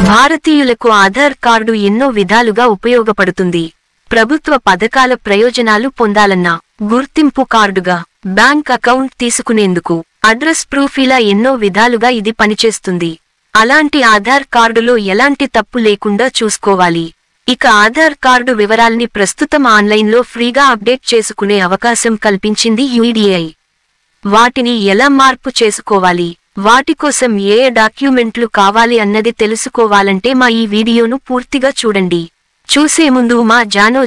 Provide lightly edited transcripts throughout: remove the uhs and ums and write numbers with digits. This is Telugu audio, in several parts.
భారతీయులకు ఆధార్ కార్డు ఎన్నో విధాలుగా ఉపయోగపడుతుంది. ప్రభుత్వ పథకాల ప్రయోజనాలు పొందాలన్నా, గుర్తింపు కార్డుగా, బ్యాంక్ అకౌంట్ తీసుకునేందుకు, అడ్రస్ ప్రూఫ్ ఇలా ఎన్నో విధాలుగా ఇది పనిచేస్తుంది. అలాంటి ఆధార్ కార్డులో ఎలాంటి తప్పు లేకుండా చూసుకోవాలి. ఇక ఆధార్ కార్డు వివరాల్ని ప్రస్తుతం ఆన్లైన్లో ఫ్రీగా అప్డేట్ చేసుకునే అవకాశం కల్పించింది యుఐడిఐ. వాటిని ఎలా మార్పు చేసుకోవాలి, వాటి కోసం ఏ డాక్యుమెంట్లు కావాలి అన్నది తెలుసుకోవాలంటే మా ఈ వీడియోను పూర్తిగా చూడండి. చూసే ముందు మా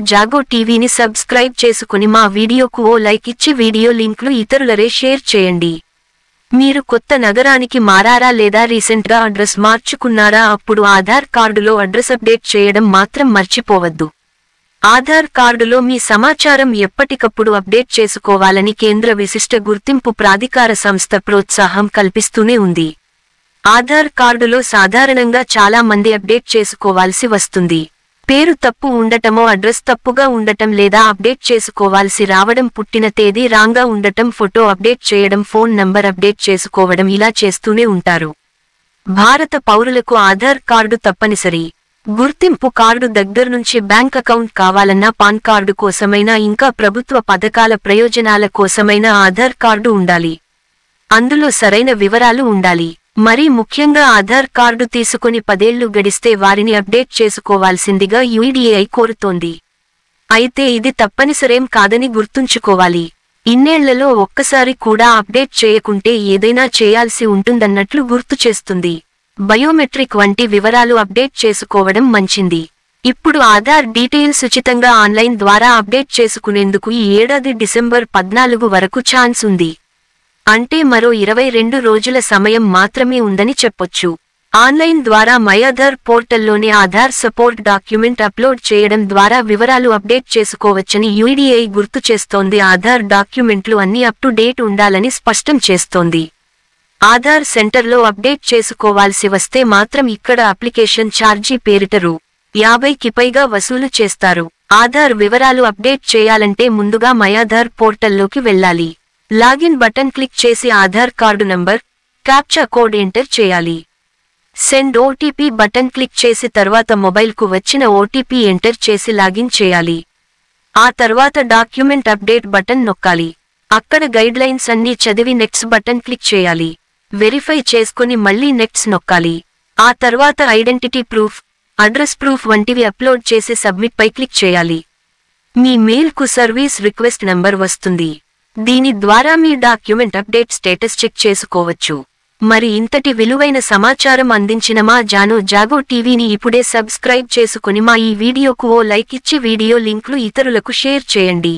జాగో టీవీని సబ్స్క్రైబ్ చేసుకుని మా వీడియోకు ఓ లైక్ ఇచ్చి వీడియో లింక్లు ఇతరులరే షేర్ చేయండి. మీరు కొత్త నగరానికి మారారా లేదా రీసెంట్గా అడ్రస్ మార్చుకున్నారా? అప్పుడు ఆధార్ కార్డులో అడ్రస్ అప్డేట్ చేయడం మాత్రం మర్చిపోవద్దు. ఆధార్ కార్డులో మీ సమాచారం ఎప్పటికప్పుడు అప్డేట్ చేసుకోవాలని కేంద్ర విశిష్ట గుర్తింపు ప్రాధికార సంస్థ ప్రోత్సాహం కల్పిస్తూనే ఉంది. ఆధార్ కార్డులో సాధారణంగా చాలా మంది అప్డేట్ చేసుకోవాల్సి వస్తుంది. పేరు తప్పు ఉండటమో, అడ్రస్ తప్పుగా ఉండటం లేదా అప్డేట్ చేసుకోవాల్సి రావడం, పుట్టిన తేదీ రాంగా ఉండటం, ఫోటో అప్డేట్ చేయడం, ఫోన్ నంబర్ అప్డేట్ చేసుకోవడం ఇలా చేస్తూనే ఉంటారు. భారత పౌరులకు ఆధార్ కార్డు తప్పనిసరి. గుర్తింపు కార్డు దగ్గర్నుంచి బ్యాంక్ అకౌంట్ కావాలన్నా, పాన్ కార్డు కోసమైనా, ఇంకా ప్రభుత్వ పథకాల ప్రయోజనాల కోసమైనా ఆధార్ కార్డు ఉండాలి. అందులో సరైన వివరాలు ఉండాలి. మరీ ముఖ్యంగా ఆధార్ కార్డు తీసుకుని 10 ఏళ్లు గడిస్తే వారిని అప్డేట్ చేసుకోవాల్సిందిగా యుఐడిఐ కోరుతోంది. అయితే ఇది తప్పనిసరేం కాదని గుర్తుంచుకోవాలి. ఇన్నేళ్లలో ఒక్కసారి కూడా అప్డేట్ చేయకుంటే ఏదైనా చేయాల్సి ఉంటుందన్నట్లు గుర్తు చేస్తుంది. బయోమెట్రిక్ వంటి వివరాలు అప్డేట్ చేసుకోవడం మంచింది. ఇప్పుడు ఆధార్ డీటెయిల్స్ ఉచితంగా ఆన్లైన్ ద్వారా అప్డేట్ చేసుకునేందుకు ఈ ఏడాది డిసెంబర్ 14 వరకు ఛాన్స్ ఉంది. అంటే మరో 22 రోజుల సమయం మాత్రమే ఉందని చెప్పొచ్చు. ఆన్లైన్ ద్వారా మై ఆధార్ పోర్టల్లోనే ఆధార్ సపోర్ట్ డాక్యుమెంట్ అప్లోడ్ చేయడం ద్వారా వివరాలు అప్డేట్ చేసుకోవచ్చని యుఐడిఐ గుర్తు చేస్తోంది. ఆధార్ డాక్యుమెంట్లు అన్నీ అప్ టు డేట్ ఉండాలని స్పష్టం చేస్తోంది. ఆధార్ సెంటర్లో అప్డేట్ చేసుకోవాల్సి వస్తే మాత్రం ఇక్కడ అప్లికేషన్ ఛార్జీ పేరిట రూ. 50కి పైగా వసూలు చేస్తారు. ఆధార్ వివరాలు అప్డేట్ చేయాలంటే ముందుగా మై ఆధార్ పోర్టల్లోకి వెళ్ళాలి. లాగిన్ బటన్ క్లిక్ చేసి Aadhaar card number, captcha code enter చేయాలి. సెండ్ ఓటీపీ బటన్ క్లిక్ చేసి తర్వాత మొబైల్కు వచ్చిన ఓటీపీ ఎంటర్ చేసి లాగిన్ చేయాలి. ఆ తర్వాత డాక్యుమెంట్ అప్డేట్ బటన్ నొక్కాలి. అక్కడ గైడ్లైన్స్ అన్నీ చదివి నెక్స్ట్ బటన్ క్లిక్ చేయాలి. వెరిఫై చేసుకుని మళ్లీ నెక్స్ట్ నొక్కాలి. ఆ తర్వాత ఐడెంటిటీ ప్రూఫ్, అడ్రస్ ప్రూఫ్ వంటివి అప్లోడ్ చేసి సబ్మిట్ పై క్లిక్ చేయాలి. మీ మెయిల్కు సర్వీస్ రిక్వెస్ట్ నంబర్ వస్తుంది. దీని ద్వారా మీ డాక్యుమెంట్ అప్డేట్ స్టేటస్ చెక్ చేసుకోవచ్చు. మరి ఇంతటి విలువైన సమాచారం అందించిన మా జాగో టీవీని ఇప్పుడే సబ్స్క్రైబ్ చేసుకుని మా ఈ వీడియోకు ఓ లైక్ ఇచ్చి వీడియో లింక్లు ఇతరులకు షేర్ చేయండి.